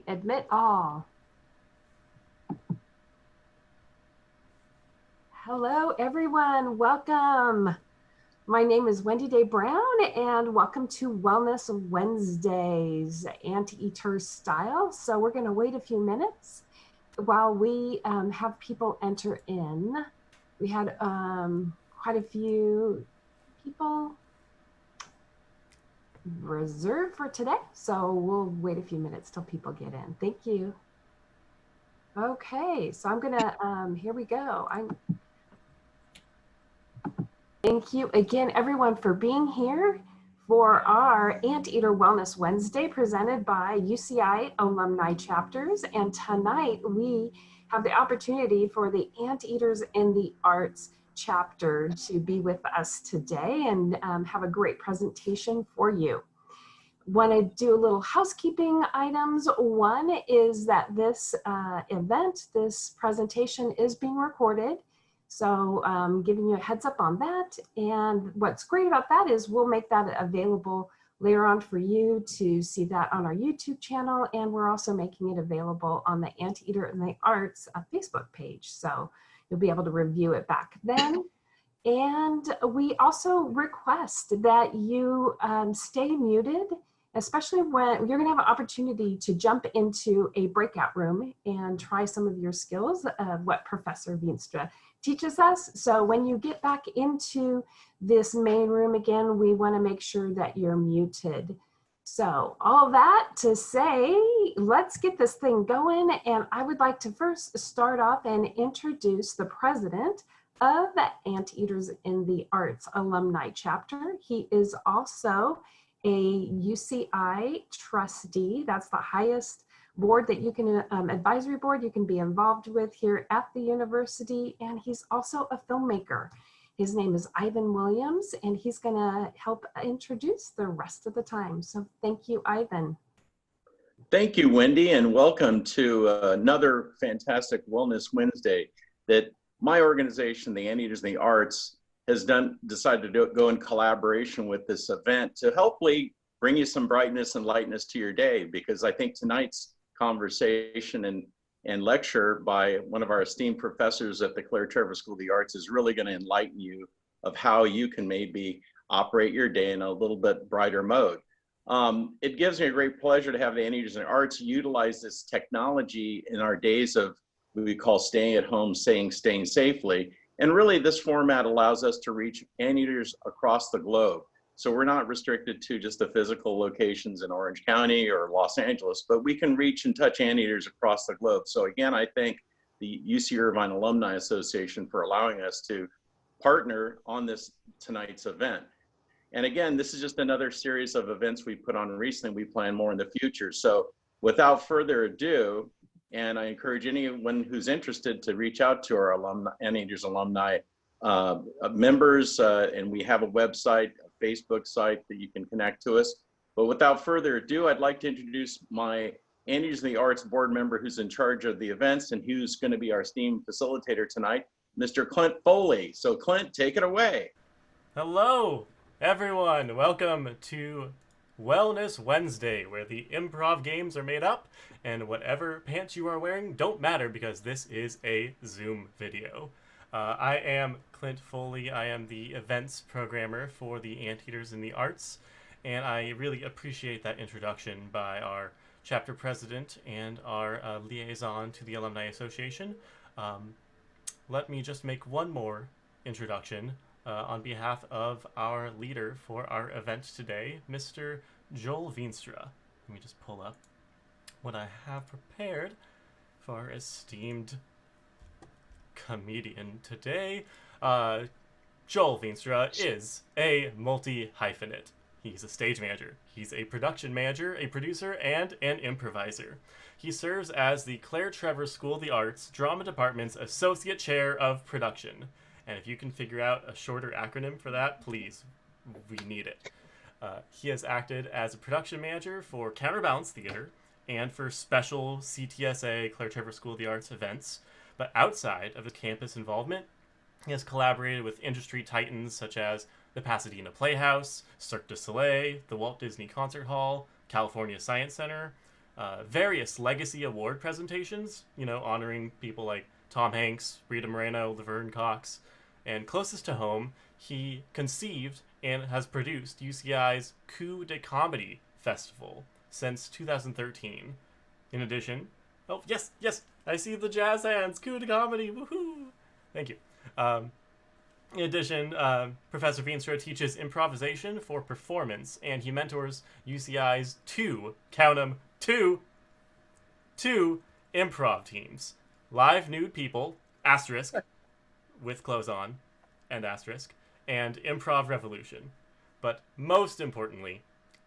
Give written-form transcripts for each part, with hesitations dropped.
Admit all. Hello, everyone. Welcome. My name is Wendy Day Brown, and welcome to Wellness Wednesdays, Anteaters style. So we're going to wait a few minutes while we have people enter in. We had quite a few people reserved for today, so we'll wait a few minutes till people get in. Thank you. Okay, so I'm gonna, here we go. Thank you again, everyone, for being here for our Anteater Wellness Wednesday presented by UCI Alumni Chapters. And tonight we have the opportunity for the Anteaters in the Arts chapter to be with us today and have a great presentation for you. Want to do a little housekeeping items. One is that this this presentation is being recorded. So giving you a heads up on that. And what's great about that is we'll make that available later on for you to see that on our YouTube channel. And we're also making it available on the Anteater in the Arts Facebook page. So you'll be able to review it back then. And we also request that you stay muted, especially when you're going to have an opportunity to jump into a breakout room and try some of your skills of what Professor Veenstra teaches us. So when you get back into this main room again, we want to make sure that you're muted. So all that to say, let's get this thing going. And I would like to first start off and introduce the president of the Anteaters in the Arts Alumni Chapter. He is also a UCI trustee. That's the highest board that you can, advisory board you can be involved with here at the university. And he's also a filmmaker. His name is Ivan Williams, and he's gonna help introduce the rest of the time. So thank you, Ivan. Thank you, Wendy, and welcome to another fantastic Wellness Wednesday that my organization, the Anteaters in the Arts, has decided to go in collaboration with this event to hopefully bring you some brightness and lightness to your day, because I think tonight's conversation and lecture by one of our esteemed professors at the Claire Trevor School of the Arts is really going to enlighten you of how you can maybe operate your day in a little bit brighter mode. It gives me a great pleasure to have the Anteaters in the Arts utilize this technology in our days of what we call staying at home, staying safely. And really, this format allows us to reach Anteaters across the globe. So we're not restricted to just the physical locations in Orange County or Los Angeles, but we can reach and touch Anteaters across the globe. So again, I thank the UC Irvine Alumni Association for allowing us to partner on tonight's event. And again, this is just another series of events we put on recently. We plan more in the future. So without further ado, and I encourage anyone who's interested to reach out to our Anteaters alumni members, and we have a website, a Facebook site that you can connect to us. But without further ado, I'd like to introduce my Anteaters in the Arts board member who's in charge of the events and who's going to be our esteemed facilitator tonight, Mr. Clint Foley. So Clint, take it away. Hello, everyone. Welcome to Wellness Wednesday, where the improv games are made up and whatever pants you are wearing don't matter because this is a Zoom video. I am Clint Foley. I am the events programmer for the Anteaters in the Arts, and I really appreciate that introduction by our chapter president and our liaison to the Alumni Association. Let me just make one more introduction on behalf of our leader for our event today, Mr. Joel Veenstra. Let me just pull up what I have prepared for our esteemed comedian today. Joel Veenstra is a multi-hyphenate. He's a stage manager. He's a production manager, a producer, and an improviser. He serves as the Claire Trevor School of the Arts Drama Department's Associate Chair of Production. And if you can figure out a shorter acronym for that, please, we need it. He has acted as a production manager for Counterbalance Theater and for special CTSA, Claire Trevor School of the Arts events. But outside of his campus involvement, he has collaborated with industry titans such as the Pasadena Playhouse, Cirque du Soleil, the Walt Disney Concert Hall, California Science Center, various legacy award presentations, you know, honoring people like Tom Hanks, Rita Moreno, Laverne Cox, and closest to home, he conceived and has produced UCI's 𝗪𝗲𝗪𝗀𝗀𝗪𝗀 Festival since 2013. In addition, oh yes, I see the jazz hands, 𝗪𝗲𝗪𝗀𝗪𝗀, woohoo! Thank you. In addition, Professor Veenstra teaches improvisation for performance, and he mentors UCI's two improv teams. Live nude people, asterisk, with clothes on, and asterisk, and Improv Revolution. But most importantly,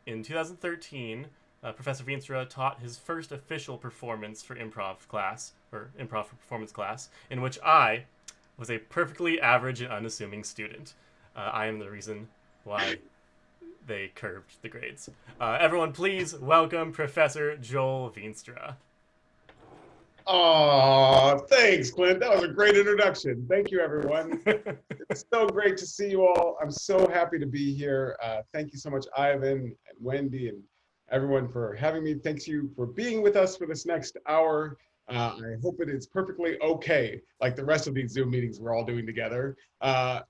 in 2013, Professor Veenstra taught his first official performance for improv for performance class, in which I was a perfectly average and unassuming student. I am the reason why they curbed the grades. Everyone, please welcome Professor Joel Veenstra. Oh, thanks, Clint. That was a great introduction. Thank you, everyone. It's so great to see you all. I'm so happy to be here. Thank you so much, Ivan and Wendy and everyone for having me. Thanks you for being with us for this next hour. I hope it is perfectly okay, like the rest of these Zoom meetings we're all doing together,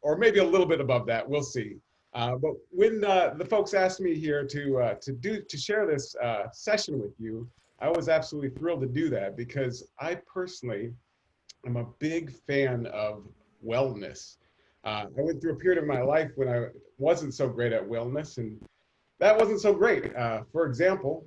or maybe a little bit above that. We'll see. But when the folks asked me here to share this session with you, I was absolutely thrilled to do that because I personally am a big fan of wellness. I went through a period of my life when I wasn't so great at wellness, and that wasn't so great. For example,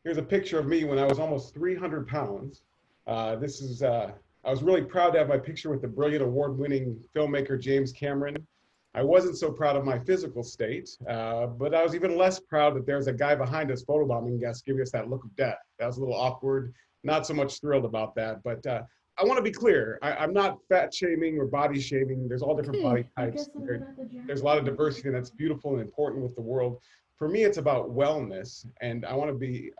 here's a picture of me when I was almost 300 pounds. I was really proud to have my picture with the brilliant award-winning filmmaker James Cameron. I wasn't so proud of my physical state, but I was even less proud that there's a guy behind us photobombing us, giving us that look of death. That was a little awkward, not so much thrilled about that, but I want to be clear. I'm not fat shaming or body shaming. There's all different body types. There's a lot of diversity, and that's beautiful and important with the world. For me, it's about wellness, and I want to be,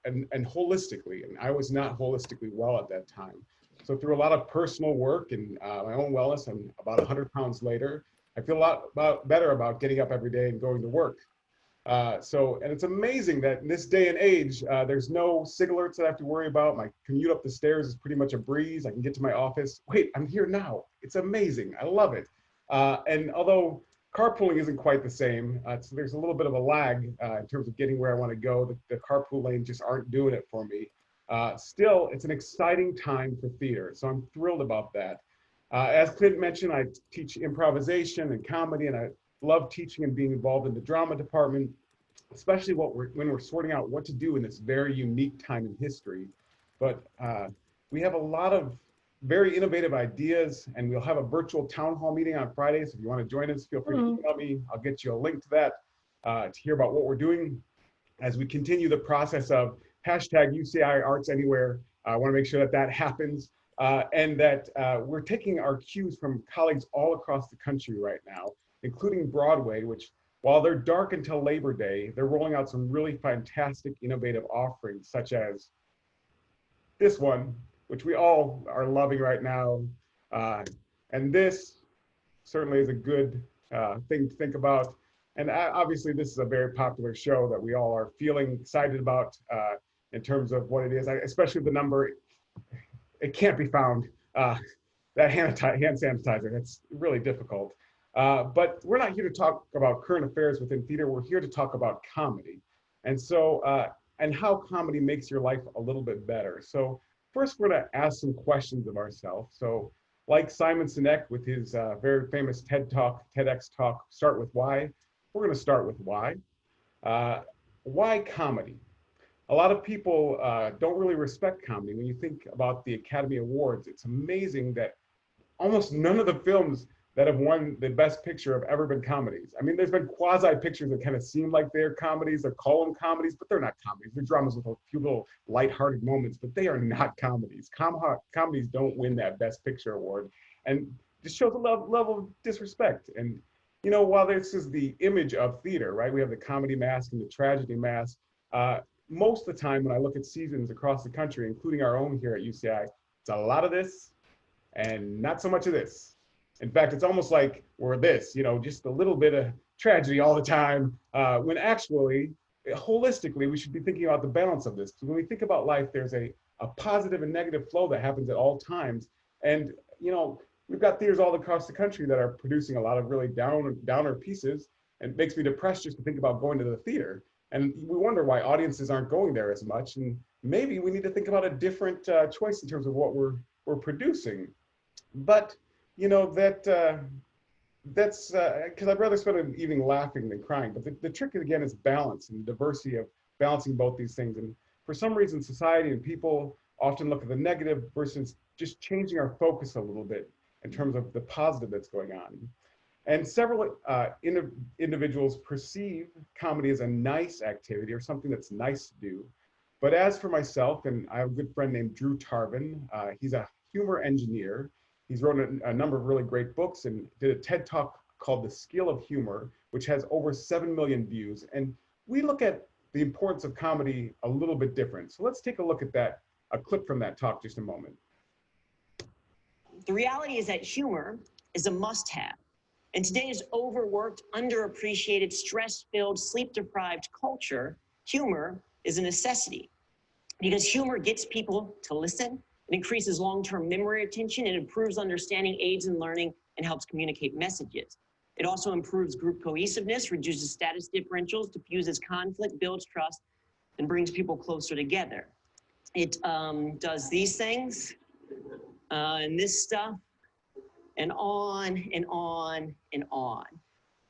and holistically, and I was not holistically well at that time. So through a lot of personal work and my own wellness, I'm about 100 pounds later. I feel a lot better about getting up every day and going to work. And it's amazing that in this day and age, there's no SIG alerts that I have to worry about. My commute up the stairs is pretty much a breeze. I can get to my office. Wait, I'm here now. It's amazing. I love it. And although carpooling isn't quite the same, so there's a little bit of a lag in terms of getting where I want to go. The carpool lanes just aren't doing it for me. Still, it's an exciting time for theater. So I'm thrilled about that. As Clint mentioned, I teach improvisation and comedy, and I love teaching and being involved in the drama department, especially when we're sorting out what to do in this very unique time in history. But we have a lot of very innovative ideas, and we'll have a virtual town hall meeting on Friday. So if you want to join us, feel free to email me. I'll get you a link to that to hear about what we're doing as we continue the process of hashtag UCI Arts Anywhere. I want to make sure that happens. And that we're taking our cues from colleagues all across the country right now, including Broadway, which while they're dark until Labor Day, they're rolling out some really fantastic, innovative offerings, such as this one, which we all are loving right now. And this certainly is a good thing to think about. And obviously, this is a very popular show that we all are feeling excited about in terms of what it is, especially the number. It can't be found, that hand sanitizer. That's really difficult. But we're not here to talk about current affairs within theater. We're here to talk about comedy. And so, and how comedy makes your life a little bit better. So first, we're gonna ask some questions of ourselves. So like Simon Sinek with his very famous TEDx talk, Start With Why, we're gonna start with why. Why comedy? A lot of people don't really respect comedy. When you think about the Academy Awards, it's amazing that almost none of the films that have won the Best Picture have ever been comedies. I mean, there's been quasi pictures that kind of seem like they're comedies. They call them comedies, but they're not comedies. They're dramas with a few little lighthearted moments, but they are not comedies. Comedies don't win that Best Picture award, and just shows a level of disrespect. And you know, while this is the image of theater, right? We have the comedy mask and the tragedy mask. Most of the time when I look at seasons across the country, including our own here at UCI, it's a lot of this and not so much of this. In fact, it's almost like we're this, you know, just a little bit of tragedy all the time, when actually holistically, we should be thinking about the balance of this. Because when we think about life, there's a positive and negative flow that happens at all times. And, you know, we've got theaters all across the country that are producing a lot of really downer pieces. And it makes me depressed just to think about going to the theater. And we wonder why audiences aren't going there as much. And maybe we need to think about a different choice in terms of what we're producing. But, you know, that's because I'd rather spend an evening laughing than crying. But the trick, again, is balance and the diversity of balancing both these things. And for some reason, society and people often look at the negative versus just changing our focus a little bit in terms of the positive that's going on. And several individuals perceive comedy as a nice activity or something that's nice to do. But as for myself, and I have a good friend named 𝗪𝗲𝗪𝗀𝗪𝗀, he's a humor engineer. He's written a number of really great books and did a TED Talk called The Skill of Humor, which has over 7 million views. And we look at the importance of comedy a little bit different. So let's take a look at that, a clip from that talk just a moment. The reality is that humor is a must-have. In today's overworked, underappreciated, stress-filled, sleep-deprived culture, humor is a necessity because humor gets people to listen. It increases long-term memory retention, it improves understanding, aids in learning, and helps communicate messages. It also improves group cohesiveness, reduces status differentials, diffuses conflict, builds trust, and brings people closer together. It does these things and this stuff, and on and on and on.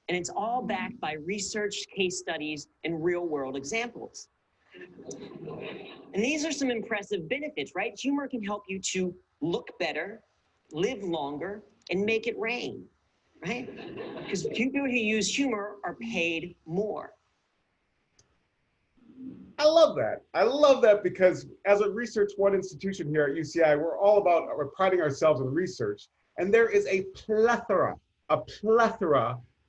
And it's all backed by research, case studies, and real-world examples. And these are some impressive benefits, right? Humor can help you to look better, live longer, and make it rain, right? Because people who use humor are paid more. I love that. I love that because as a Research One institution here at UCI, we're priding ourselves on research. And there is a plethora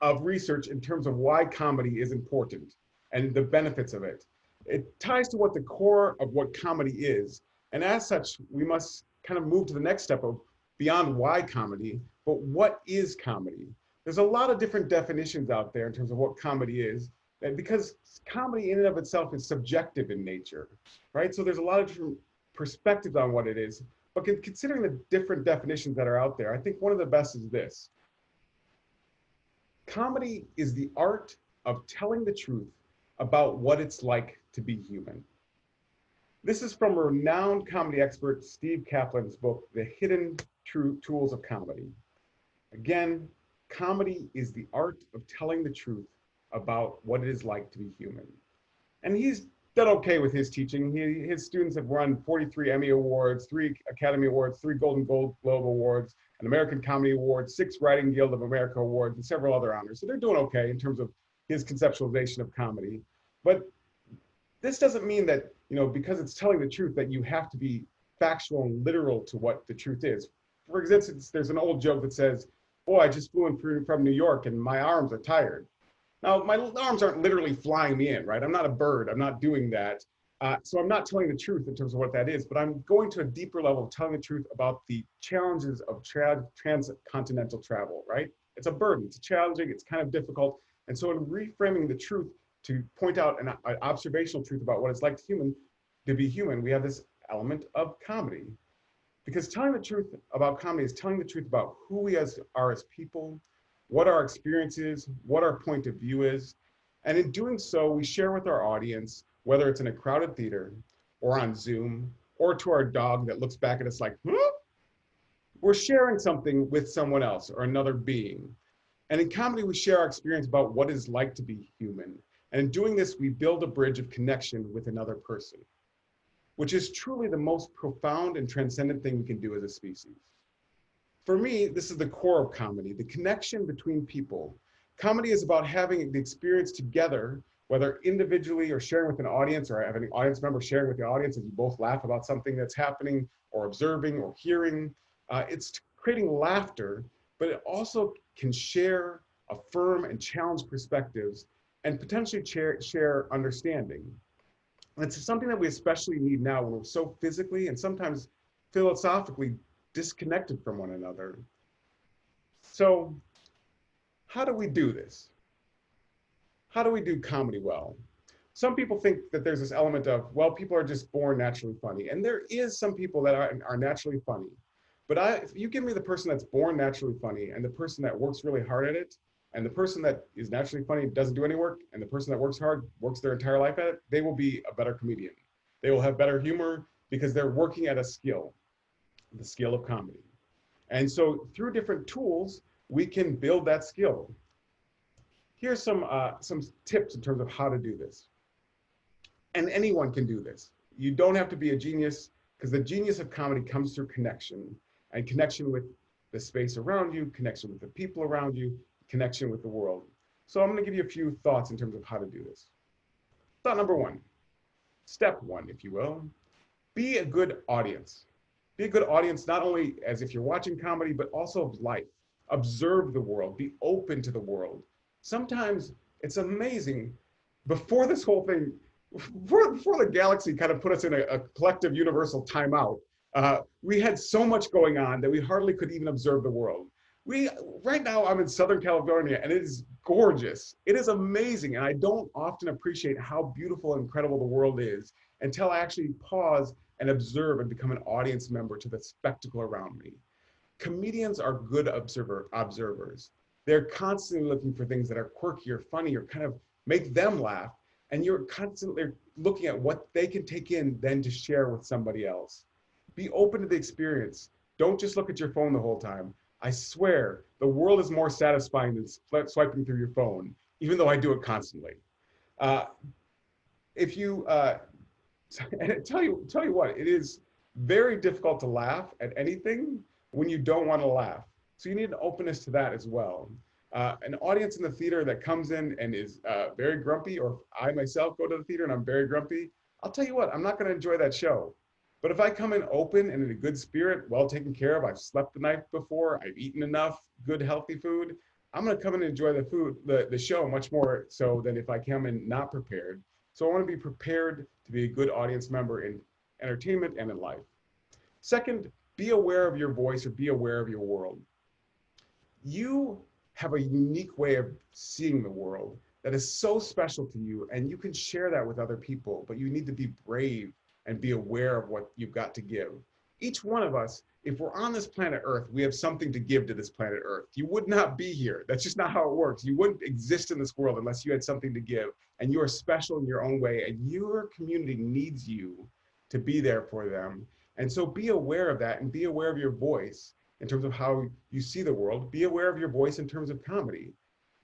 of research in terms of why comedy is important and the benefits of it. It ties to what the core of what comedy is. And as such, we must kind of move to the next step of beyond why comedy, but what is comedy? There's a lot of different definitions out there in terms of what comedy is, and because comedy in and of itself is subjective in nature, right? So there's a lot of different perspectives on what it is, but considering the different definitions that are out there, I think one of the best is this. Comedy is the art of telling the truth about what it's like to be human. This is from renowned comedy expert Steve Kaplan's book, The Hidden Tools of Comedy. Again, comedy is the art of telling the truth about what it is like to be human. And he's done okay with his teaching. His students have won 43 Emmy Awards, 3 Academy Awards, 3 Golden Globe Awards, an American Comedy Award, 6 Writing Guild of America Awards, and several other honors. So they're doing okay in terms of his conceptualization of comedy. But this doesn't mean that, you know, because it's telling the truth that you have to be factual and literal to what the truth is. For instance, there's an old joke that says, "Oh, I just flew in from New York and my arms are tired." Now, my arms aren't literally flying me in, right? I'm not a bird, I'm not doing that. So I'm not telling the truth in terms of what that is, but I'm going to a deeper level of telling the truth about the challenges of transcontinental travel, right? It's a burden, it's challenging, it's kind of difficult. And so in reframing the truth to point out an observational truth about what it's like to be human, we have this element of comedy. Because telling the truth about comedy is telling the truth about who we are as people, what our experience is, what our point of view is. And in doing so, we share with our audience, whether it's in a crowded theater or on Zoom, or to our dog that looks back at us like, huh? We're sharing something with someone else or another being. And in comedy, we share our experience about what it's like to be human. And in doing this, we build a bridge of connection with another person, which is truly the most profound and transcendent thing we can do as a species. For me, this is the core of comedy, the connection between people. Comedy is about having the experience together, whether individually or sharing with an audience, or having an audience member sharing with the audience as you both laugh about something that's happening or observing or hearing. It's creating laughter, but it also can share, affirm, and challenge perspectives and potentially share understanding. And it's something that we especially need now when we're so physically and sometimes philosophically disconnected from one another. So how do we do this? How do we do comedy well? some people think that there's this element of, well, people are just born naturally funny. And there is some people that are naturally funny. But if you give me the person that's born naturally funny and the person that works really hard at it, and the person that is naturally funny doesn't do any work, and the person that works hard works their entire life at it, they will be a better comedian. They will have better humor because they're working at a skill, the skill of comedy. And so through different tools, we can build that skill. Here's some tips in terms of how to do this. And anyone can do this. You don't have to be a genius, because the genius of comedy comes through connection, and connection with the space around you, connection with the people around you, connection with the world. So I'm going to give you a few thoughts in terms of how to do this. Thought number one, step one, if you will, be a good audience. Be a good audience, not only as if you're watching comedy, but also of life. Observe the world, be open to the world. Sometimes it's amazing. Before this whole thing, before the galaxy kind of put us in a collective universal timeout, we had so much going on that we hardly could even observe the world. Right now I'm in Southern California and it is gorgeous. It is amazing. And I don't often appreciate how beautiful and incredible the world is until I actually pause and observe and become an audience member to the spectacle around me. Comedians are good observers. They're constantly looking for things that are quirky or funny or kind of make them laugh. And you're constantly looking at what they can take in then to share with somebody else. Be open to the experience. Don't just look at your phone the whole time. I swear, the world is more satisfying than swiping through your phone, even though I do it constantly. If you, and tell you what, it is very difficult to laugh at anything when you don't want to laugh. So you need an openness to that as well. An audience in the theater that comes in and is very grumpy, or I myself go to the theater and I'm very grumpy, I'll tell you what, I'm not going to enjoy that show. But if I come in open and in a good spirit, well taken care of, I've slept the night before, I've eaten enough good, healthy food, I'm going to come in and enjoy the show much more so than if I come in not prepared. So I want to be prepared to be a good audience member in entertainment and in life. Second, be aware of your voice or be aware of your world. You have a unique way of seeing the world that is so special to you, and you can share that with other people, but you need to be brave and be aware of what you've got to give. Each one of us, if we're on this planet Earth, we have something to give to this planet Earth. You would not be here. That's just not how it works. You wouldn't exist in this world unless you had something to give, and you are special in your own way, and your community needs you to be there for them. And so be aware of that and be aware of your voice in terms of how you see the world. Be aware of your voice in terms of comedy.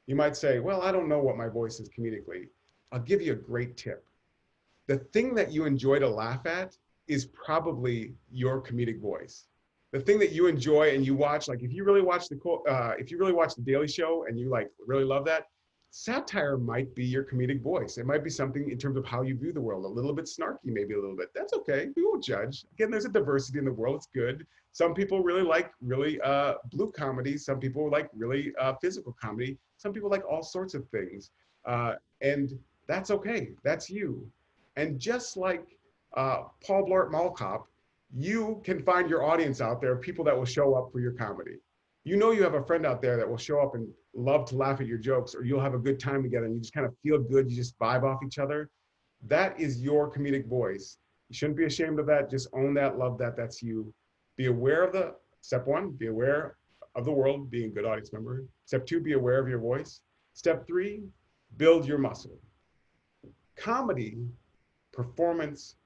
You might say, well, I don't know what my voice is comedically. I'll give you a great tip. The thing that you enjoy to laugh at is probably your comedic voice. The thing that you enjoy and you watch, like if you really watch the Daily Show and you like really love that, satire might be your comedic voice. It might be something in terms of how you view the world, a little bit snarky, maybe a little bit. That's okay. We won't judge. Again, there's a diversity in the world. It's good. Some people really like blue comedy. Some people like really physical comedy. Some people like all sorts of things. And that's okay. That's you. And just like 𝗲𝗪𝗪𝗀𝗀𝗪𝗲𝗀, you can find your audience out there, people that will show up for your comedy. You know you have a friend out there that will show up and love to laugh at your jokes, or you'll have a good time together and you just kind of feel good, you just vibe off each other. That is your comedic voice. You shouldn't be ashamed of that, just own that, love that, that's you. Be aware of step one, be aware of the world, being a good audience member. Step two, be aware of your voice. Step three, build your muscle. Comedy, performance,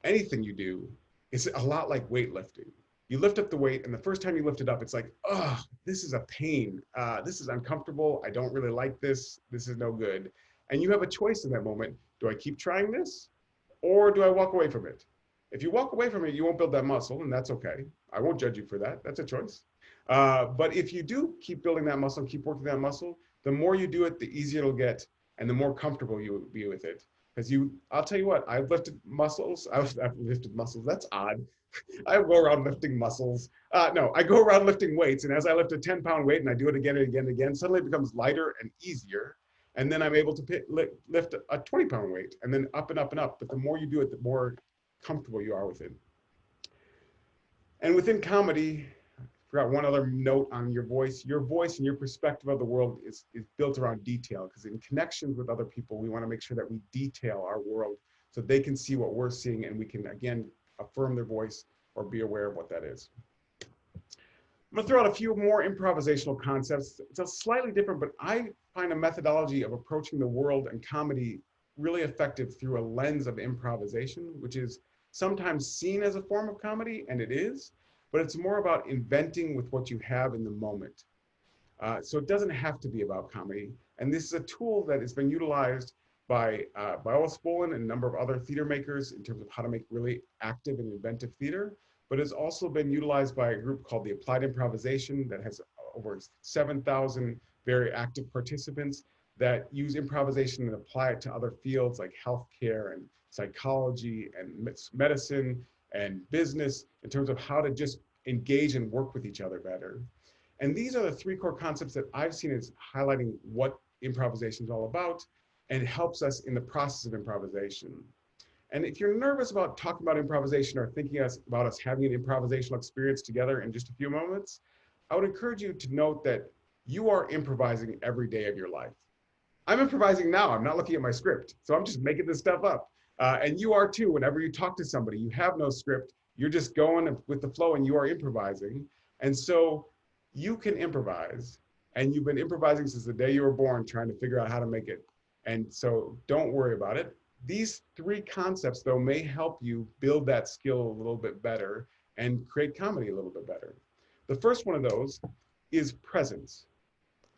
anything you do, is a lot like weightlifting. You lift up the weight, and the first time you lift it up, it's like, oh, this is a pain. This is uncomfortable. I don't really like this. This is no good. And you have a choice in that moment. Do I keep trying this, or do I walk away from it? If you walk away from it, you won't build that muscle, and that's okay. I won't judge you for that. That's a choice. But if you do keep building that muscle and keep working that muscle, the more you do it, the easier it'll get, and the more comfortable you will be with it. Because I'll tell you what, I've lifted muscles. I've lifted muscles. That's odd. I go around lifting muscles. No, I go around lifting weights, and as I lift a 10-pound weight and I do it again and again and again, suddenly it becomes lighter and easier. And then I'm able to lift a 20-pound weight, and then up and up and up. But the more you do it, the more comfortable you are with it. And within comedy, forgot one other note on your voice. Your voice and your perspective of the world is built around detail, because in connections with other people, we want to make sure that we detail our world so they can see what we're seeing, and we can, again, affirm their voice or be aware of what that is. I'm going to throw out a few more improvisational concepts. It's a slightly different, but I find a methodology of approaching the world and comedy really effective through a lens of improvisation, which is sometimes seen as a form of comedy, and it is, but it's more about inventing with what you have in the moment. So it doesn't have to be about comedy. And this is a tool that has been utilized by Viola Spolin and a number of other theater makers in terms of how to make really active and inventive theater, but it's also been utilized by a group called the Applied Improvisation that has over 7,000 very active participants that use improvisation and apply it to other fields like healthcare and psychology and medicine and business, in terms of how to just engage and work with each other better. And these are the three core concepts that I've seen as highlighting what improvisation is all about, and helps us in the process of improvisation. And if you're nervous about talking about improvisation or thinking about us having an improvisational experience together in just a few moments, I would encourage you to note that you are improvising every day of your life. I'm improvising now. I'm not looking at my script, so I'm just making this stuff up. And you are too. Whenever you talk to somebody, you have no script. You're just going with the flow, and you are improvising. And so you can improvise, and you've been improvising since the day you were born, trying to figure out how to make it. And so don't worry about it. These three concepts, though, may help you build that skill a little bit better and create comedy a little bit better. The first one of those is presence.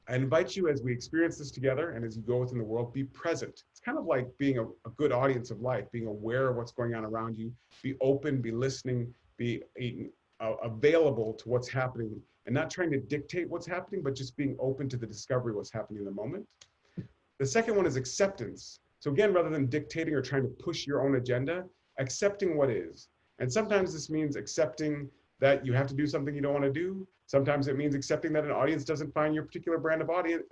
I invite you, as we experience this together and as you go within the world, be present. It's kind of like being a good audience of life, being aware of what's going on around you, be open, be listening, be available to what's happening, and not trying to dictate what's happening, but just being open to the discovery of what's happening in the moment. The second one is acceptance. So again, rather than dictating or trying to push your own agenda, accepting what is. And sometimes this means accepting that you have to do something you don't want to do. Sometimes it means accepting that an audience doesn't find your particular brand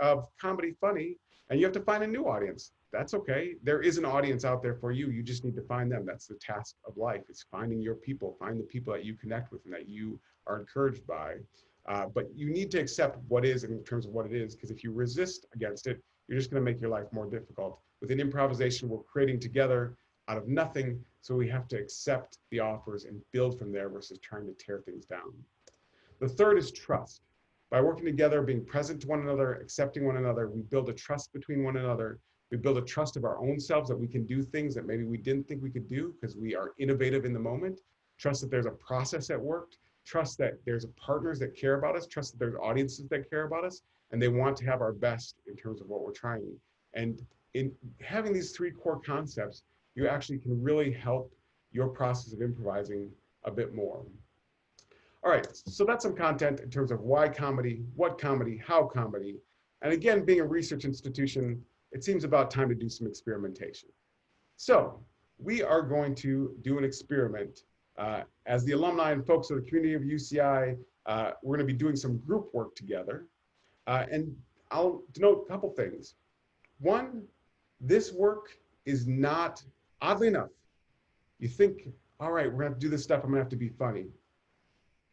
of comedy funny, and you have to find a new audience. That's okay. There is an audience out there for you. You just need to find them. That's the task of life. It's finding your people, find the people that you connect with and that you are encouraged by. But you need to accept what is in terms of what it is, because if you resist against it, you're just going to make your life more difficult. Within improvisation, we're creating together out of nothing, so we have to accept the offers and build from there versus trying to tear things down. The third is trust. By working together, being present to one another, accepting one another, we build a trust between one another. We build a trust of our own selves that we can do things that maybe we didn't think we could do because we are innovative in the moment. Trust that there's a process that worked. Trust that there's partners that care about us. Trust that there's audiences that care about us, and they want to have our best in terms of what we're trying. And in having these three core concepts, you actually can really help your process of improvising a bit more. All right, so that's some content in terms of why comedy, what comedy, how comedy. And again, being a research institution, it seems about time to do some experimentation. So we are going to do an experiment. As the alumni and folks of the community of UCI, we're going to be doing some group work together. And I'll denote a couple things. One, this work is not, oddly enough, you think, all right, we're going to have to do this stuff, I'm going to have to be funny.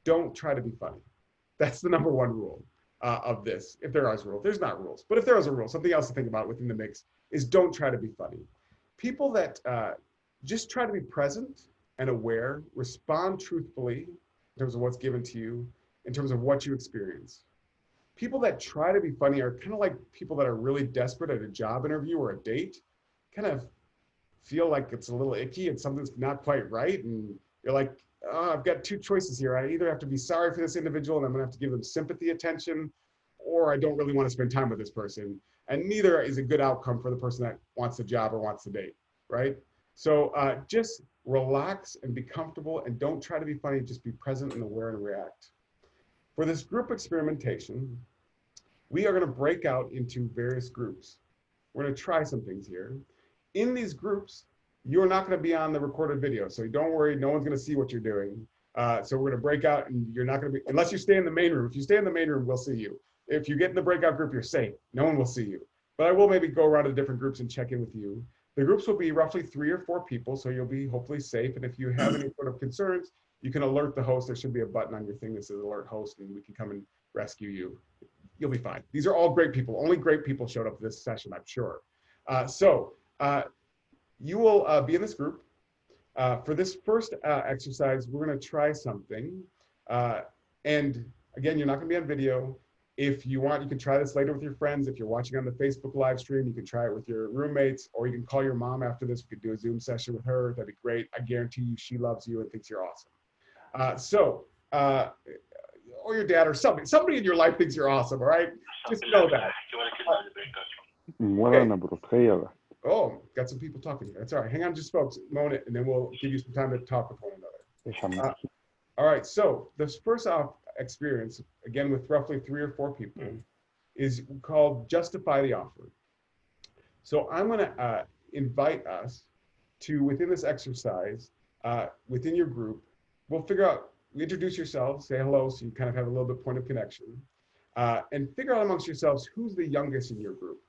Don't try to be funny. That's the number one rule of this. If there is a rule, there's not rules, but if there is a rule, something else to think about within the mix is don't try to be funny. People that just try to be present and aware, respond truthfully in terms of what's given to you, in terms of what you experience. People that try to be funny are kind of like people that are really desperate at a job interview or a date, kind of feel like it's a little icky and something's not quite right. And you're like, oh, I've got two choices here. I either have to be sorry for this individual and I'm gonna have to give them sympathy attention, or I don't really want to spend time with this person. And neither is a good outcome for the person that wants the job or wants the date, right? So just relax and be comfortable and don't try to be funny, just be present and aware and react. For this group experimentation, we are going to break out into various groups. We're going to try some things here. In these groups, you're not going to be on the recorded video, so don't worry, no one's going to see what you're doing. So we're going to break out and you're not going to be, unless you stay in the main room. If you stay in the main room, we'll see you. If you get in the breakout group, you're safe. No one will see you. But I will maybe go around to different groups and check in with you. The groups will be roughly 3 or 4 people, so you'll be hopefully safe. And if you have any sort of concerns, you can alert the host. There should be a button on your thing that says alert host, and we can come and rescue you. You'll be fine. These are all great people. Only great people showed up to this session, I'm sure. You will be in this group. For this first exercise, we're going to try something. And again, you're not going to be on video. If you want, you can try this later with your friends. If you're watching on the Facebook live stream, you can try it with your roommates, or you can call your mom after this. We could do a Zoom session with her. That'd be great. I guarantee you she loves you and thinks you're awesome. Or your dad or somebody in your life thinks you're awesome, all right? Just know that. 𝗪𝗲𝗪𝗀𝗪𝗀𝗪. Oh, got some people talking here. That's all right. Hang on just folks a moment, and then we'll give you some time to talk with one another. All right, so this first experience, again with roughly 3 or 4 people, is called Justify the Offer. So I'm going to invite us to, within this exercise, within your group, we'll figure out, introduce yourselves, say hello, so you kind of have a little bit point of connection, and figure out amongst yourselves who's the youngest in your group.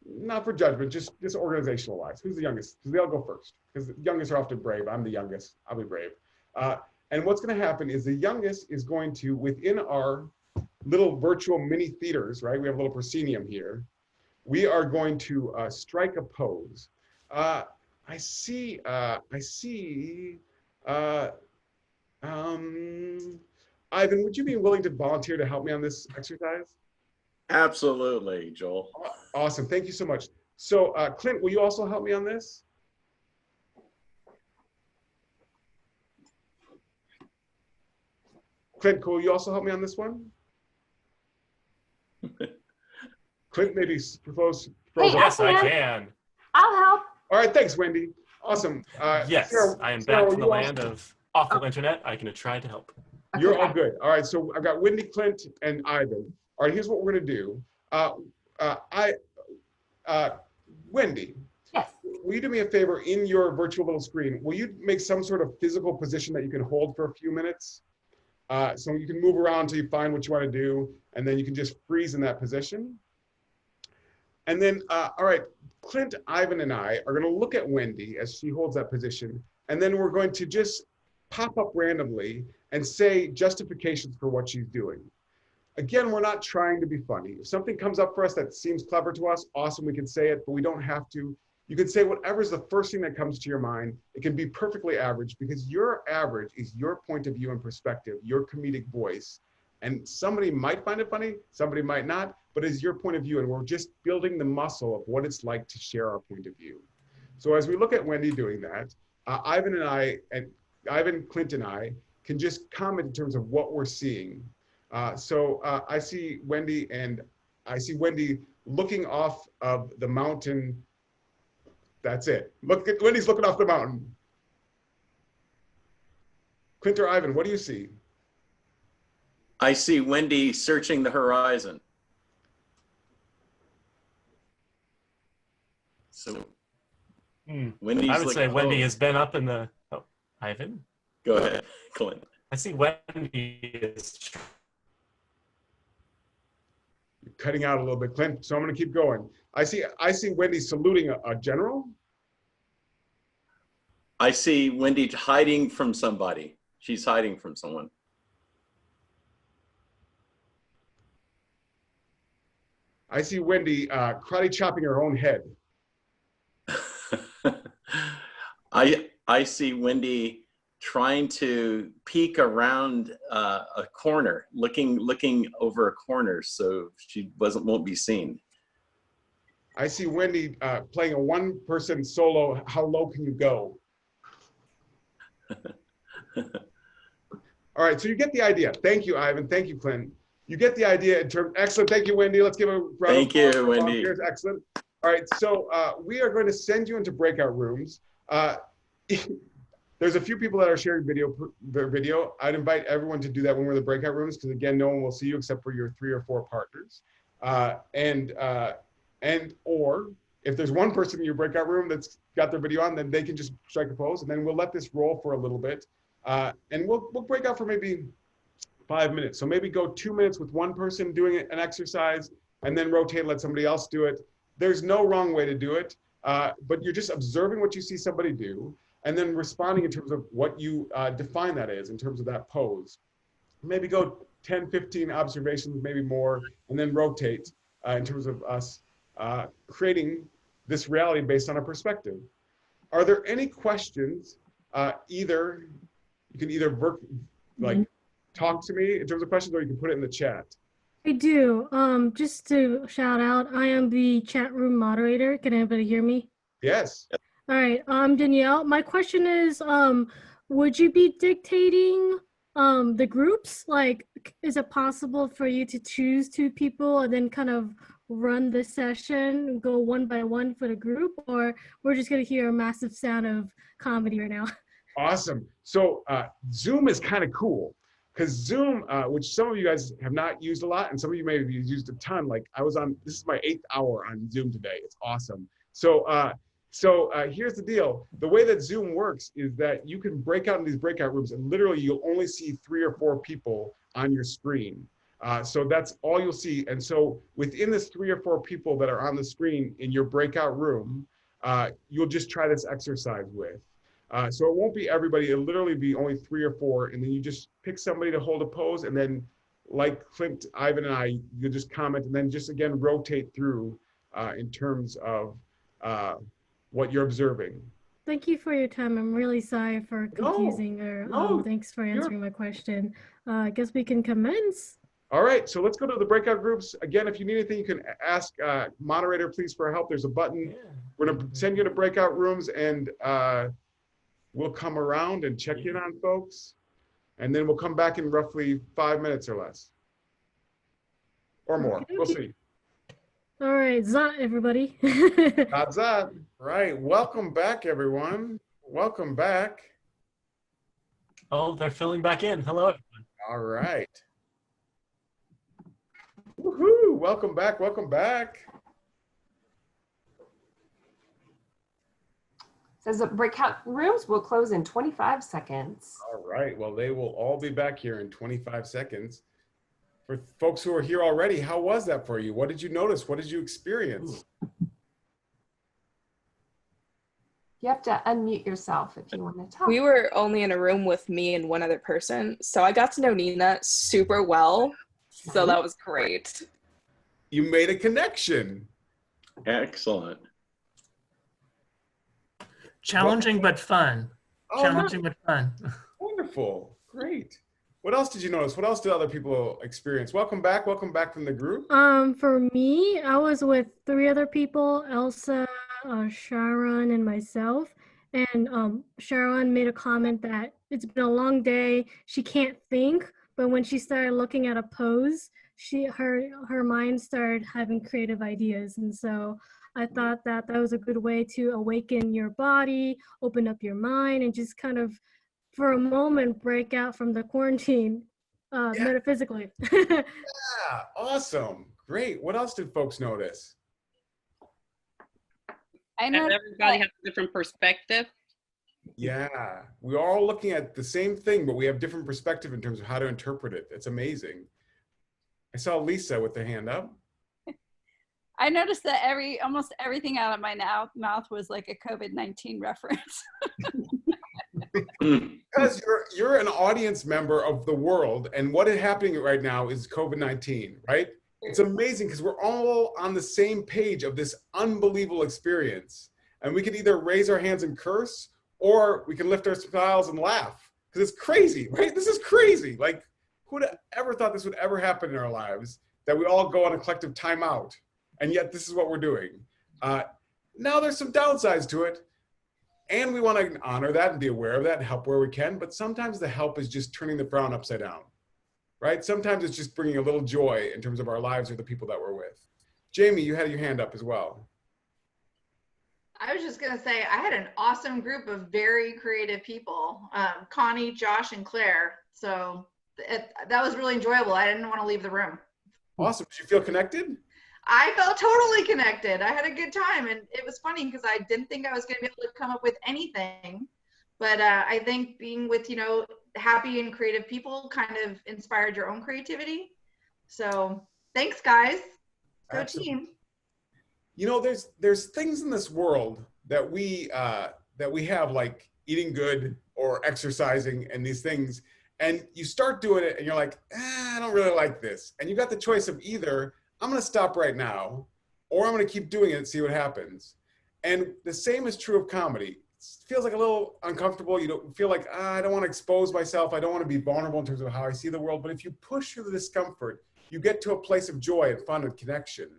Not for judgment, just organizational wise. Who's the youngest? Because they all go first. Because the youngest are often brave. I'm the youngest. I'll be brave. And what's going to happen is the youngest is going to, within our little virtual mini theaters, right? We have a little proscenium here. We are going to strike a pose. I see. Ivan, would you be willing to volunteer to help me on this exercise? Absolutely, Joel. Awesome. Thank you so much. So, Clint, will you also help me on this? Clint, will you also help me on this one? Clint, maybe propose. Yes, I can. I'll help. All right, thanks, Wendy. Awesome. Yes, Sarah, I am back from the land of awful internet. I can try to help. You're all good. All right, so I've got Wendy, Clint, and Ivan. All right, here's what we're going to do. Wendy, Yes. will you do me a favor in your virtual little screen? Will you make some sort of physical position that you can hold for a few minutes? So you can move around until you find what you want to do, and then you can just freeze in that position. And then, all right, Clint, Ivan, and I are going to look at Wendy as she holds that position, and then we're going to just pop up randomly and say justifications for what she's doing. Again, we're not trying to be funny. If something comes up for us that seems clever to us, awesome, we can say it, but we don't have to. You can say whatever's the first thing that comes to your mind. It can be perfectly average, because your average is your point of view and perspective, your comedic voice. And somebody might find it funny, somebody might not, but it's your point of view, and we're just building the muscle of what it's like to share our point of view. So as we look at Wendy doing that, Ivan, Clint, and I can just comment in terms of what we're seeing. I see Wendy, and I see Wendy looking off of the mountain. That's it. Look at Wendy's looking off the mountain. Clint or Ivan, what do you see? I see Wendy searching the horizon. So Wendy's I would say Wendy has been up in the. Oh, Ivan? Go ahead, Clint. I see Wendy is. You're cutting out a little bit, Clint, so I'm going to keep going. I see Wendy saluting a general. I see Wendy hiding from somebody. She's hiding from someone. I see Wendy karate chopping her own head. I see Wendy trying to peek around a corner, looking over a corner so she won't be seen. I see Wendy playing a one-person solo, How Low Can You Go? All right, so you get the idea. Thank you, Ivan. Thank you, Clint. You get the idea in terms. Excellent. Thank you, Wendy. Let's give a round of applause. Thank you, Wendy. Excellent. All right, so we are going to send you into breakout rooms. There's a few people that are sharing their video. I'd invite everyone to do that when we're in the breakout rooms, because again, no one will see you except for your 3 or 4 partners. Or if there's one person in your breakout room that's got their video on, then they can just strike a pose, and then we'll let this roll for a little bit. And we'll break out for maybe 5 minutes. So maybe go 2 minutes with one person doing an exercise, and then rotate and let somebody else do it. There's no wrong way to do it, but you're just observing what you see somebody do. and then responding in terms of what you define that is in terms of that pose. Maybe go 10, 15 observations, maybe more, and then rotate in terms of us creating this reality based on a perspective. Are there any questions? You can either talk to me in terms of questions, or you can put it in the chat. I do. Just to shout out, I am the chat room moderator. Can anybody hear me? Yes. All right. Danielle, my question is, would you be dictating the groups? Like, is it possible for you to choose 2 people and then kind of run the session, go one by one for the group, or we're just gonna hear a massive sound of comedy right now? Awesome. So Zoom is kind of cool, because Zoom, which some of you guys have not used a lot, and some of you may have used a ton. Like this is my 8th hour on Zoom today. It's awesome. So here's the deal. The way that Zoom works is that you can break out in these breakout rooms, and literally you'll only see 3 or 4 people on your screen. So that's all you'll see. And so within this 3 or 4 people that are on the screen in your breakout room, you'll just try this exercise with. So it won't be everybody. It'll literally be only 3 or 4, and then you just pick somebody to hold a pose, and then like Clint, Ivan, and I, you'll just comment, and then just again rotate through in terms of what you're observing. Thank you for your time. I'm really sorry for confusing thanks for answering my question. I guess we can commence. All right, so let's go to the breakout groups. Again, if you need anything, you can ask moderator, please, for help. There's a button. Yeah. We're gonna send you to breakout rooms, and we'll come around and check in on folks. And then we'll come back in roughly 5 minutes or less. Or more, we'll see. All right, Zat, everybody. Zat. Right, welcome back, everyone. Welcome back. Oh, they're filling back in. Hello, everyone. All right. Woohoo, welcome back, welcome back. Says that breakout rooms will close in 25 seconds. All right, well, they will all be back here in 25 seconds. For folks who are here already, how was that for you? What did you notice? What did you experience? You have to unmute yourself if you want to talk. We were only in a room with me and one other person, so I got to know Nina super well. So that was great. You made a connection. Excellent. Challenging but fun. Challenging but fun. Wonderful. Great. What else did you notice? What else did other people experience? Welcome back from the group. For me, I was with 3 other people, Elsa, Sharon, and myself. And Sharon made a comment that it's been a long day. She can't think, but when she started looking at a pose, her mind started having creative ideas. And so I thought that was a good way to awaken your body, open up your mind, and just kind of, for a moment, break out from the quarantine metaphysically. Yeah, awesome. Great. What else did folks notice? I know everybody has a different perspective. Yeah, we're all looking at the same thing, but we have different perspective in terms of how to interpret it. It's amazing. I saw Lisa with her hand up. I noticed that almost everything out of my mouth was like a COVID-19 reference. Because you're an audience member of the world, and what is happening right now is COVID-19, right? It's amazing because we're all on the same page of this unbelievable experience. And we can either raise our hands and curse, or we can lift our smiles and laugh. Because it's crazy, right? This is crazy. Like, who would have ever thought this would ever happen in our lives, that we all go on a collective timeout? And yet this is what we're doing. Now there's some downsides to it. And we want to honor that and be aware of that and help where we can. But sometimes the help is just turning the frown upside down, right? Sometimes it's just bringing a little joy in terms of our lives or the people that we're with. Jamie, you had your hand up as well. I was just going to say, I had an awesome group of very creative people, Connie, Josh, and Claire. So that was really enjoyable. I didn't want to leave the room. Awesome. Did you feel connected? I felt totally connected. I had a good time, and it was funny because I didn't think I was going to be able to come up with anything. But I think being with, happy and creative people kind of inspired your own creativity. So thanks, guys. Go Absolutely. Team. There's things in this world that we have, like eating good or exercising and these things. And you start doing it and you're like, I don't really like this. And you got the choice of either I'm going to stop right now or I'm going to keep doing it and see what happens. And the same is true of comedy. It feels like a little uncomfortable. You don't feel like, I don't want to expose myself. I don't want to be vulnerable in terms of how I see the world. But if you push through the discomfort, you get to a place of joy and fun and connection,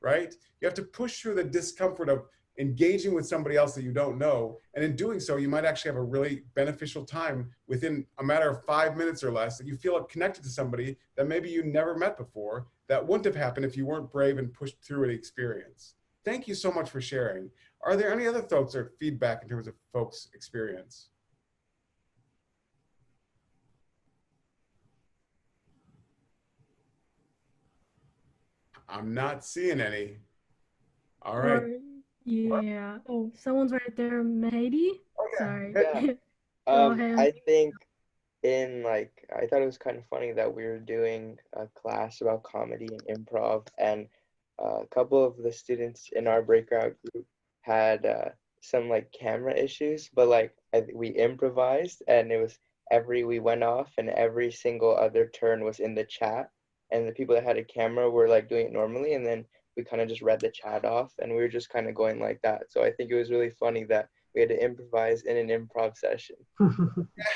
right? You have to push through the discomfort of engaging with somebody else that you don't know. And in doing so, you might actually have a really beneficial time within a matter of 5 minutes or less that you feel connected to somebody that maybe you never met before that wouldn't have happened if you weren't brave and pushed through an experience. Thank you so much for sharing. Are there any other thoughts or feedback in terms of folks' experience? I'm not seeing any. All right. Yeah. Oh, someone's right there. 𝗪𝗲𝗘𝗥. Sorry. Yeah. Go ahead. I think I thought it was kind of funny that we were doing a class about comedy and improv, and a couple of the students in our breakout group had some like camera issues, but like we improvised, and it was we went off and every single other turn was in the chat, and the people that had a camera were like doing it normally, and then we kind of just read the chat off, and we were just kind of going like that. So I think it was really funny that we had to improvise in an improv session.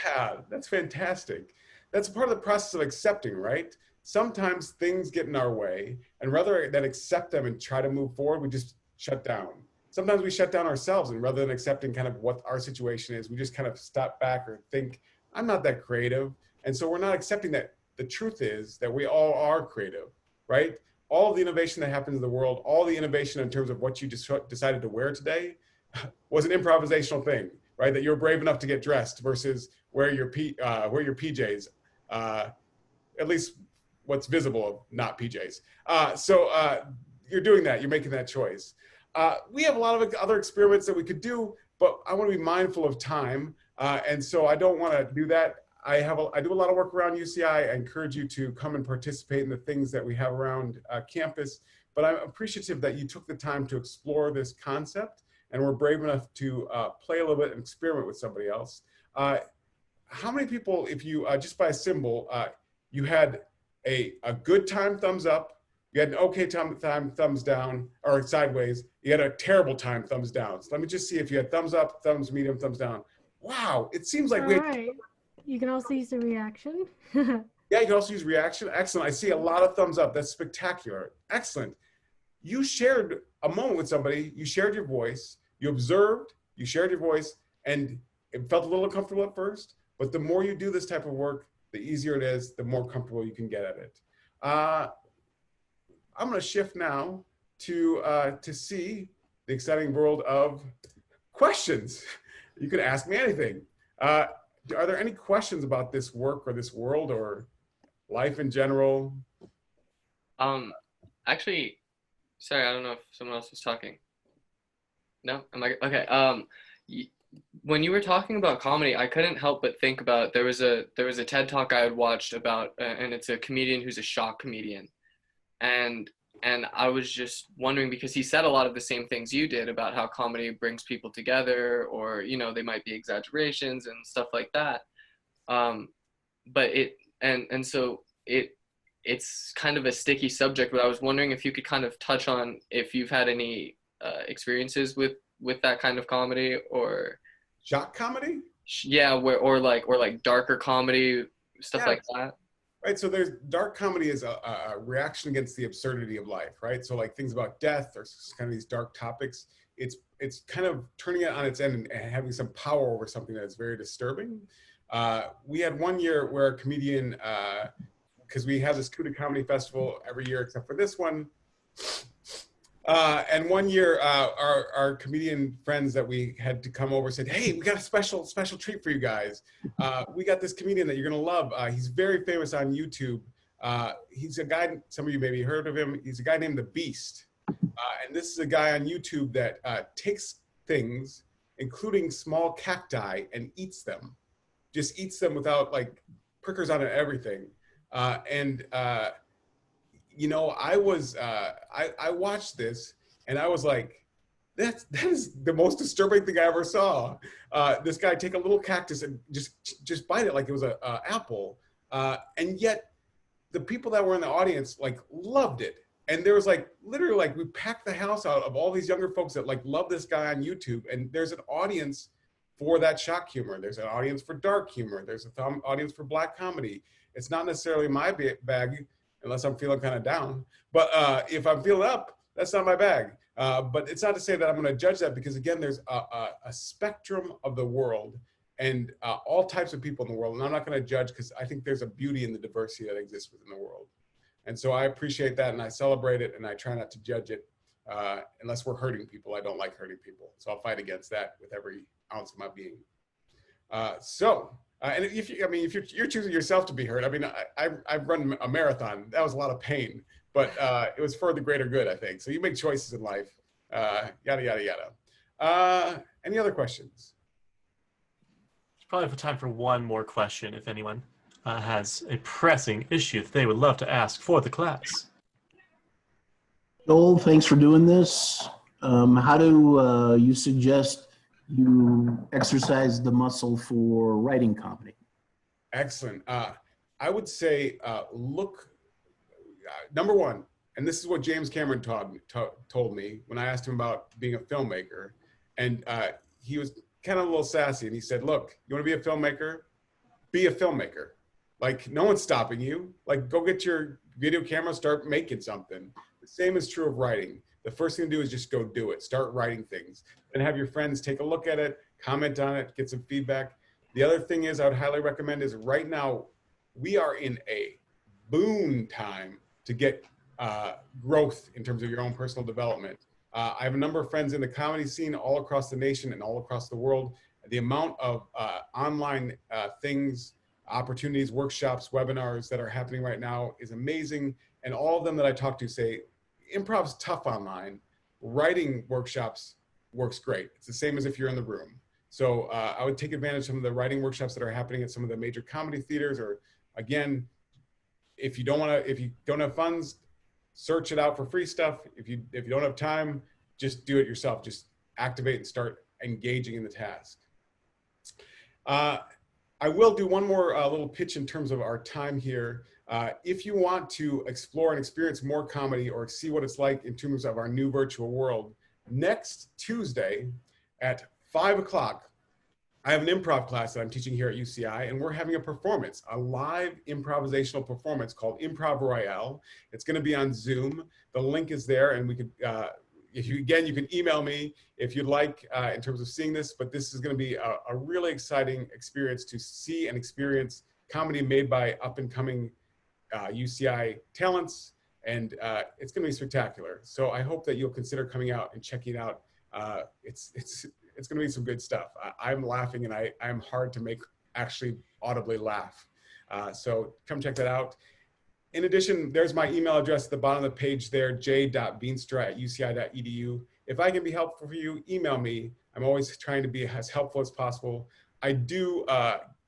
Yeah, that's fantastic. That's part of the process of accepting, right? Sometimes things get in our way, and rather than accept them and try to move forward, we just shut down. Sometimes we shut down ourselves, and rather than accepting kind of what our situation is, we just kind of step back or think, I'm not that creative. And so we're not accepting that the truth is that we all are creative, right? All of the innovation that happens in the world, all the innovation in terms of what you decided to wear today was an improvisational thing, right? That you're brave enough to get dressed versus wear your PJs, at least what's visible of not PJs. So you're doing that, you're making that choice. We have a lot of other experiments that we could do, but I want to be mindful of time. And so I don't want to do that. I do a lot of work around UCI. I encourage you to come and participate in the things that we have around campus, but I'm appreciative that you took the time to explore this concept and were brave enough to play a little bit and experiment with somebody else. How many people, if you, just by a symbol, you had a good time, thumbs up, you had an okay time, thumbs down, or sideways, you had a terrible time, thumbs down. So let me just see if you had thumbs up, thumbs medium, thumbs down. Wow, it seems like we had, You can also use the reaction. yeah, you can also use reaction. Excellent. I see a lot of thumbs up. That's spectacular. Excellent. You shared a moment with somebody. You shared your voice. You observed. You shared your voice. And it felt a little uncomfortable at first. But the more you do this type of work, the easier it is, the more comfortable you can get at it. I'm going to shift now to see the exciting world of questions. You can ask me anything. Are there any questions about this work or this world or life in general? Actually, sorry, I don't know if someone else was talking. No? Am I okay? When you were talking about comedy, I couldn't help but think about there was a TED Talk I had watched about, and it's a comedian who's a shock comedian, and I was just wondering, because he said a lot of the same things you did about how comedy brings people together, or, you know, they might be exaggerations and stuff like that. But it's kind of a sticky subject, but I was wondering if you could kind of touch on if you've had any experiences with that kind of comedy, or shock comedy. Yeah, or like darker comedy, stuff like that. Right, so there's dark comedy is a reaction against the absurdity of life, right? So like things about death or kind of these dark topics, it's kind of turning it on its end and having some power over something that's very disturbing. We had one year where a comedian, because we have this Dudeck Comedy Festival every year except for this one, and one year our comedian friends that we had to come over said, hey, we got a special treat for you guys. We got this comedian that you're gonna love. He's very famous on YouTube. He's a guy, some of you maybe heard of him. He's a guy named 𝗪𝗲𝗃. And this is a guy on YouTube that takes things, including small cacti, and eats them. Just eats them without like prickers on it, everything. You know, I watched this and I was like, that is the most disturbing thing I ever saw. This guy take a little cactus and just bite it like it was a apple. And yet the people that were in the audience like loved it. And there was like, literally like we packed the house out of all these younger folks that like love this guy on YouTube. And there's an audience for that shock humor. There's an audience for dark humor. There's an audience for black comedy. It's not necessarily my bag unless I'm feeling kind of down. But if I'm feeling up, that's not my bag. But it's not to say that I'm going to judge that, because again, there's a spectrum of the world and all types of people in the world. And I'm not going to judge, because I think there's a beauty in the diversity that exists within the world. And so I appreciate that, and I celebrate it, and I try not to judge it unless we're hurting people. I don't like hurting people. So I'll fight against that with every ounce of my being. And if you're choosing yourself to be hurt, I mean, I've run a marathon. That was a lot of pain, but it was for the greater good, I think. So you make choices in life, yada, yada, yada. Any other questions? There's probably have time for one more question if anyone has a pressing issue that they would love to ask for the class. Joel, thanks for doing this. How do you suggest you exercise the muscle for writing comedy? Excellent. I would say number one, and this is what James Cameron told me when I asked him about being a filmmaker. And he was kind of a little sassy, and he said, look, you want to be a filmmaker? Be a filmmaker. Like, no one's stopping you. Like, go get your video camera, start making something. The same is true of writing. The first thing to do is just go do it. Start writing things and have your friends take a look at it, comment on it, get some feedback. The other thing is I would highly recommend is right now, we are in a boom time to get growth in terms of your own personal development. I have a number of friends in the comedy scene all across the nation and all across the world. The amount of online things, opportunities, workshops, webinars that are happening right now is amazing. And all of them that I talk to say, improv's tough online. Writing workshops works great. It's the same as if you're in the room. So I would take advantage of some of the writing workshops that are happening at some of the major comedy theaters, or again, if you don't have funds, search it out for free stuff. If you don't have time, just do it yourself. Just activate and start engaging in the task. I will do one more little pitch in terms of our time here. If you want to explore and experience more comedy or see what it's like in terms of our new virtual world, next Tuesday at 5 o'clock, I have an improv class that I'm teaching here at UCI, and we're having a performance, a live improvisational performance called Improv Royale. It's going to be on Zoom. The link is there, and we could, you can email me if you'd like in terms of seeing this, but this is going to be a really exciting experience to see and experience comedy made by up-and-coming UCI talents, and it's going to be spectacular. So I hope that you'll consider coming out and checking it out. It's going to be some good stuff. I'm laughing, and I'm hard to make actually audibly laugh. So come check that out. In addition, there's my email address at the bottom of the page there, j.veenstra@uci.edu. If I can be helpful for you, email me. I'm always trying to be as helpful as possible. I do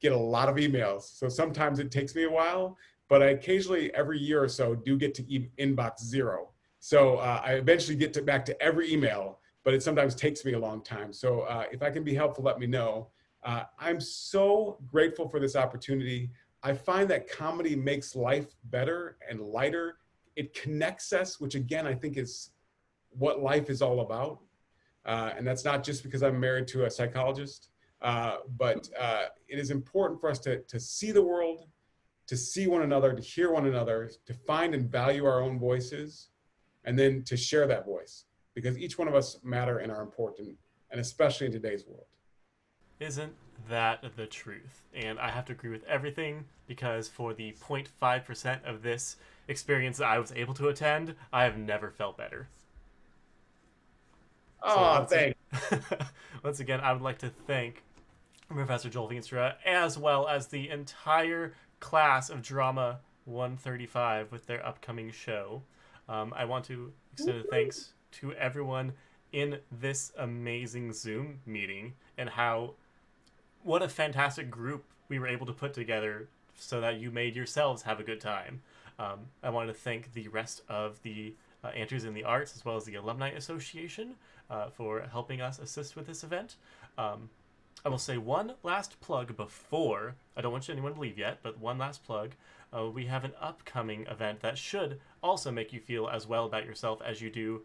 get a lot of emails, so sometimes it takes me a while, but I occasionally, every year or so, do get to inbox 0. So I eventually get back to every email, but it sometimes takes me a long time. So if I can be helpful, let me know. I'm so grateful for this opportunity. I find that comedy makes life better and lighter. It connects us, which again, I think is what life is all about. And that's not just because I'm married to a psychologist, but it is important for us to see the world, to see one another, to hear one another, to find and value our own voices, and then to share that voice, because each one of us matter and are important, and especially in today's world. Isn't that the truth? And I have to agree with everything, because for the 0.5% of this experience that I was able to attend, I have never felt better. Oh, thanks. Once again, I would like to thank Professor Joel Veenstra, as well as the entire class of Drama 135 with their upcoming show. I want to extend a thanks to everyone in this amazing Zoom meeting, and what a fantastic group we were able to put together so that you made yourselves have a good time. I want to thank the rest of the Anteaters in the Arts, as well as the Alumni Association for helping us assist with this event. I will say one last plug before, I don't want anyone to leave yet, but one last plug. We have an upcoming event that should also make you feel as well about yourself as you do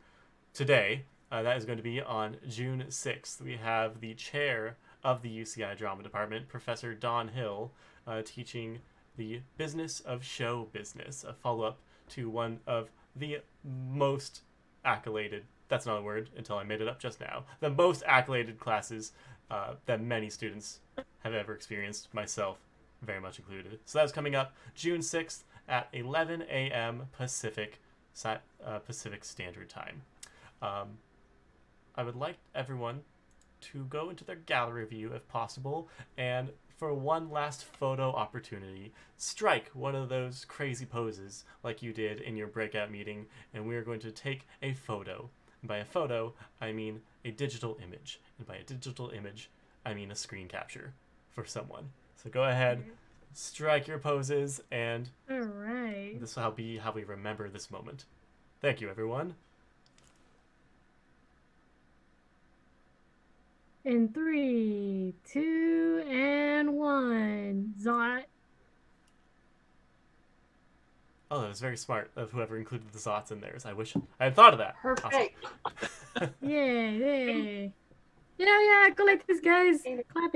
today. That is going to be on June 6th. We have the chair of the UCI Drama Department, Professor Don Hill, teaching the business of show business, a follow-up to one of the most accoladed, that's not a word until I made it up just now, the most accoladed classes that many students have ever experienced, myself very much included. So that's coming up June 6th at 11 a.m. Pacific Standard Time. I would like everyone to go into their gallery view if possible, and for one last photo opportunity, strike one of those crazy poses like you did in your breakout meeting, and we are going to take a photo. And by a photo, I mean a digital image. And by a digital image, I mean a screen capture for someone. So go ahead, strike your poses, and all right. This will be how we remember this moment. Thank you, everyone. In 3, 2, and 1. Zot. Oh, that was very smart of whoever included the zots in theirs. I wish I had thought of that. Perfect. Awesome. Yay. Yeah, go like this, guys.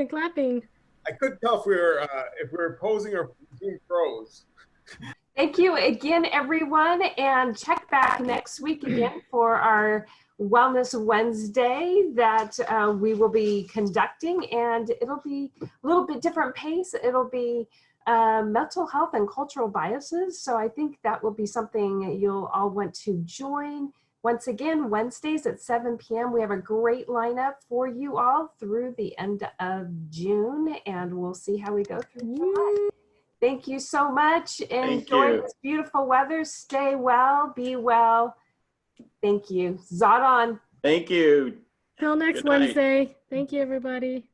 Clapping. I couldn't tell if we were posing or doing pros. Thank you again, everyone, and check back next week again for our Wellness Wednesday that we will be conducting, and it'll be a little bit different pace. It'll be mental health and cultural biases, so I think that will be something you'll all want to join. Once again, Wednesdays at 7 p.m. We have a great lineup for you all through the end of June, and we'll see how we go through July. Thank you so much. Enjoy this beautiful weather. Stay well, be well. Thank you. Zot on. Thank you. Till next Wednesday. Thank you, everybody.